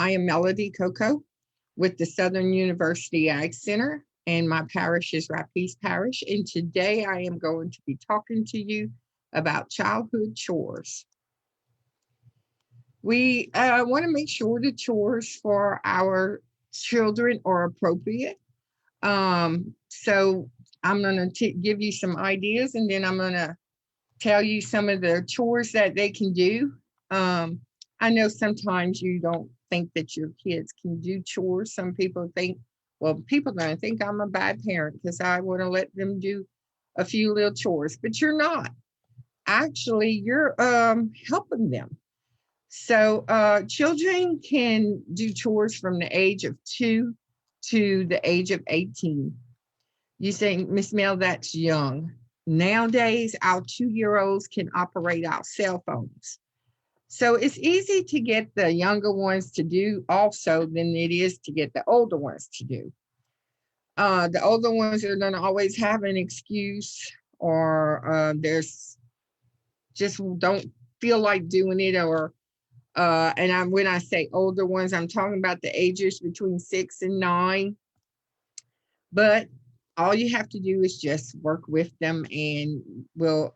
I am Melody Coco with the Southern University Ag Center, and my parish is Rapides Parish. And today I am going to be talking to you about childhood chores. We want to make sure the chores for our children are appropriate. So I'm going to give you some ideas, and then I'm going to tell you some of the chores that they can do. I know sometimes you don't think that your kids can do chores. Some people think, well, people are going to think I'm a bad parent because I want to let them do a few little chores, but you're not. Actually, you're helping them. So children can do chores from the age of 2 to the age of 18. You say, Miss Mel, that's young. Nowadays, our 2-year-olds can operate our cell phones. So it's easy to get the younger ones to do also than it is to get the older ones to do. The older ones are going to always have an excuse, or there's just don't feel like doing it, or when I say older ones, I'm talking about the ages between 6 and 9. But all you have to do is just work with them, and we'll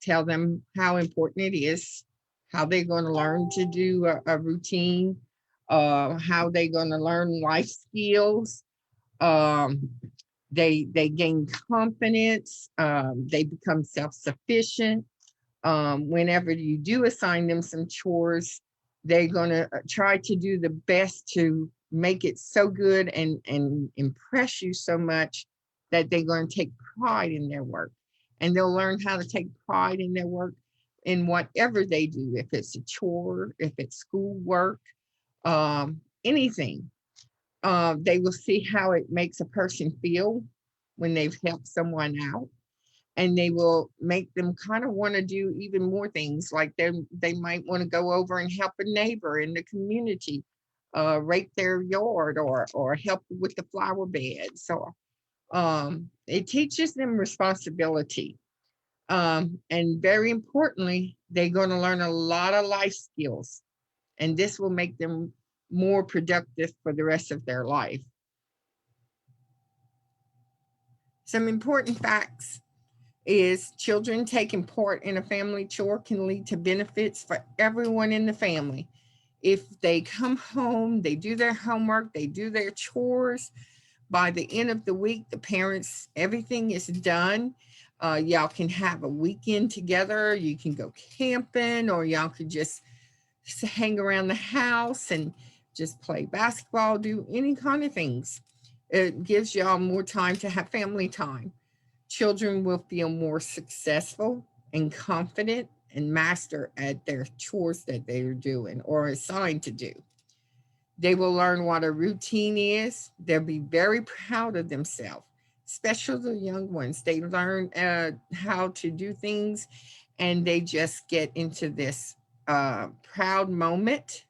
tell them how important it is, how they're going to learn to do a routine, how they're going to learn life skills. Um, they gain confidence. They become self-sufficient. Whenever you do assign them some chores, they're going to try to do the best to make it so good and impress you so much that they're going to take pride in their work. And they'll learn how to take pride in their work in whatever they do, if it's a chore, if it's schoolwork, anything. They will see how it makes a person feel when they've helped someone out, and they will make them kind of want to do even more things. Like they might want to go over and help a neighbor in the community, rake their yard, or help with the flower bed. So it teaches them responsibility. And very importantly, they're going to learn a lot of life skills, and this will make them more productive for the rest of their life. Some important facts is children taking part in a family chore can lead to benefits for everyone in the family. If they come home, they do their homework, they do their chores, by the end of the week, the parents, everything is done. Y'all can have a weekend together. You can go camping, or y'all could just hang around the house and just play basketball, do any kind of things. It gives y'all more time to have family time. Children will feel more successful and confident and master at their chores that they're doing or assigned to do. They will learn what a routine is. They'll be very proud of themselves, especially the young ones. They learn how to do things, and they just get into this proud moment.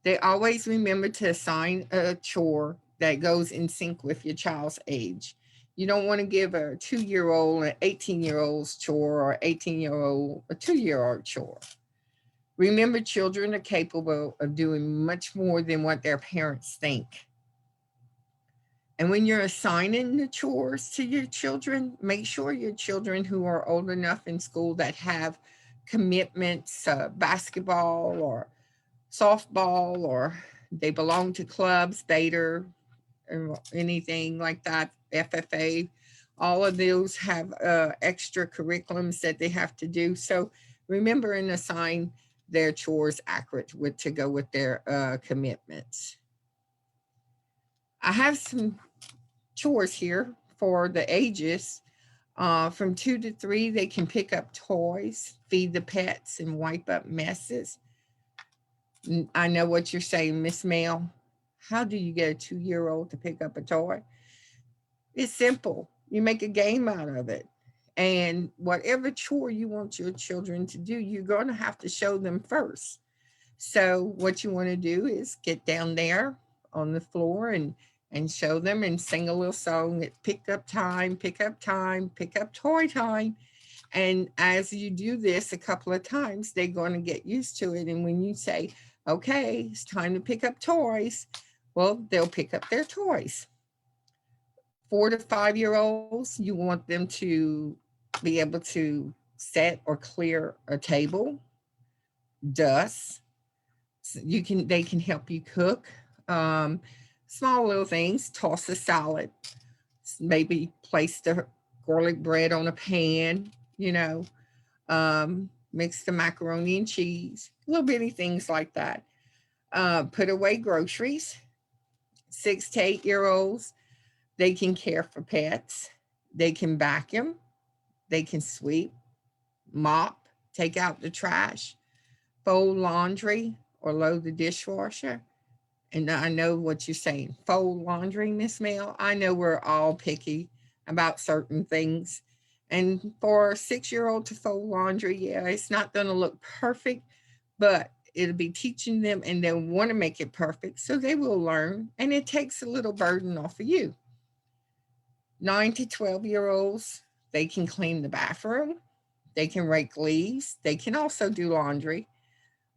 They always remember to assign a chore that goes in sync with your child's age. You don't want to give a 2-year-old an 18-year-old's chore, or 18-year-old a 2-year-old chore. Remember, children are capable of doing much more than what their parents think. And when you're assigning the chores to your children, make sure your children who are old enough in school that have commitments, basketball or softball, or they belong to clubs, Bader, or anything like that, FFA, all of those have extra curriculums that they have to do. So remember and assign their chores accurate to go with their commitments. I have some chores here for the ages. From 2 to 3, they can pick up toys, feed the pets, and wipe up messes. I know what you're saying, Miss Mel. How do you get a 2-year-old to pick up a toy? It's simple. You make a game out of it. And whatever chore you want your children to do, you're going to have to show them first. So what you want to do is get down there on the floor and show them and sing a little song. It's pick up time, pick up time, pick up toy time. And as you do this a couple of times, they're going to get used to it. And when you say, Okay, it's time to pick up toys. Well, they'll pick up their toys. 4 to 5 year olds, you want them to be able to set or clear a table, dust. You can They can help you cook. Um, Small little things. Toss a salad. Maybe place the garlic bread on a pan. Mix the macaroni and cheese. Little bitty things like that. Put away groceries. 6 to 8 year olds, they can care for pets. They can vacuum. They can sweep, mop, take out the trash, fold laundry, or load the dishwasher. And I know what you're saying. Fold laundry, Miss Mel. I know we're all picky about certain things. And for a 6 year old to fold laundry, yeah, it's not going to look perfect, but it'll be teaching them and they want to make it perfect. So they will learn. And it takes a little burden off of you. 9 to 12 year olds, they can clean the bathroom. They can rake leaves. They can also do laundry,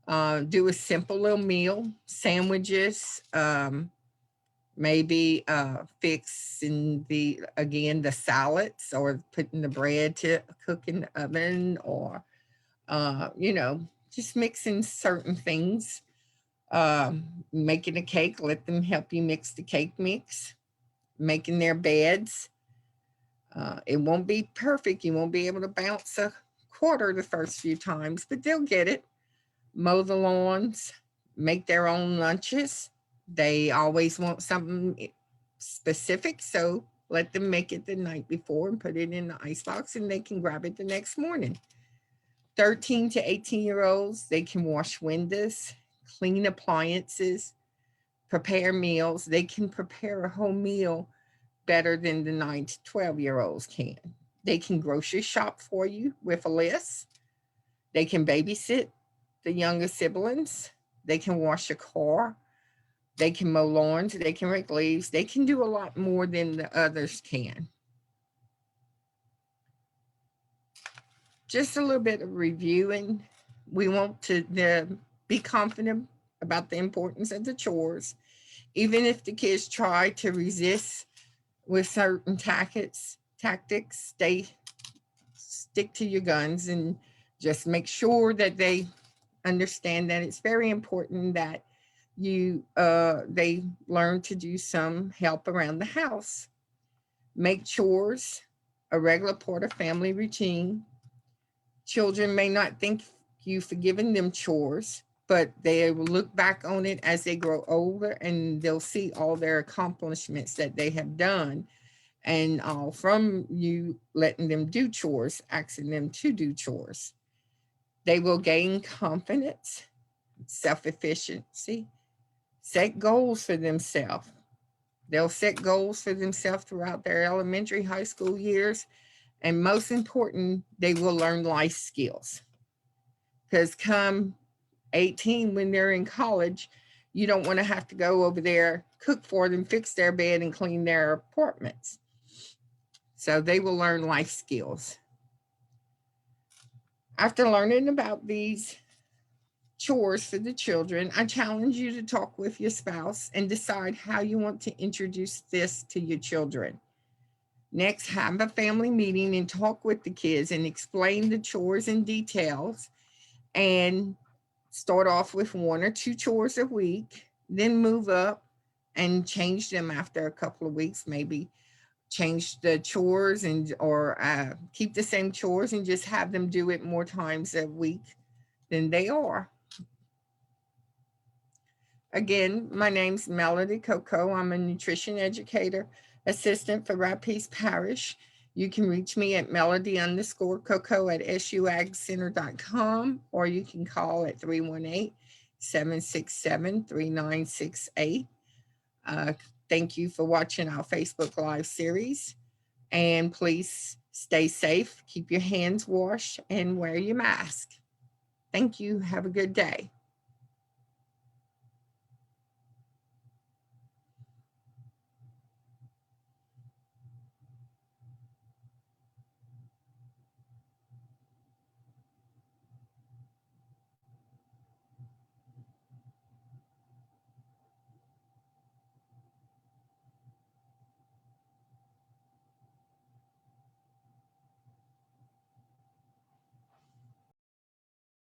do a simple little meal, sandwiches, maybe fixing the salads or putting the bread to cook in the oven or, just mixing certain things. Making a cake, let them help you mix the cake mix, making their beds. It won't be perfect. You won't be able to bounce a quarter the first few times, but they'll get it. Mow the lawns, make their own lunches. They always want something specific, so let them make it the night before and put it in the icebox and they can grab it the next morning. 13 to 18 year olds, they can wash windows, clean appliances, prepare meals. They can prepare a whole meal better than the 9 to 12 year olds can. They can grocery shop for you with a list. They can babysit the younger siblings. They can wash a car. They can mow lawns. They can rake leaves. They can do a lot more than the others can. Just a little bit of reviewing. We want to be confident about the importance of the chores. Even if the kids try to resist with certain tactics, they stick to your guns and just make sure that they understand that it's very important that they learn to do some help around the house. Make chores a regular part of family routine. Children may not thank you for giving them chores, but they will look back on it as they grow older and they'll see all their accomplishments that they have done and all from you letting them do chores, asking them to do chores. They will gain confidence, self efficiency, set goals for themselves. They'll set goals for themselves throughout their elementary, high school years. And most important, they will learn life skills. Because come 18, when they're in college, you don't want to have to go over there, cook for them, fix their bed, and clean their apartments. So they will learn life skills. After learning about these chores for the children, I challenge you to talk with your spouse and decide how you want to introduce this to your children. Next, have a family meeting and talk with the kids and explain the chores in details and start off with 1 or 2 chores a week, then move up and change them after a couple of weeks, maybe change the chores and or keep the same chores and just have them do it more times a week than they are. Again, my name's Melody Coco. I'm a nutrition educator, assistant for Rapides Parish. You can reach me at melody_coco at suagcenter.com, or you can call at 318-767-3968. Thank you for watching our Facebook Live series. And please stay safe, keep your hands washed, and wear your mask. Thank you. Have a good day.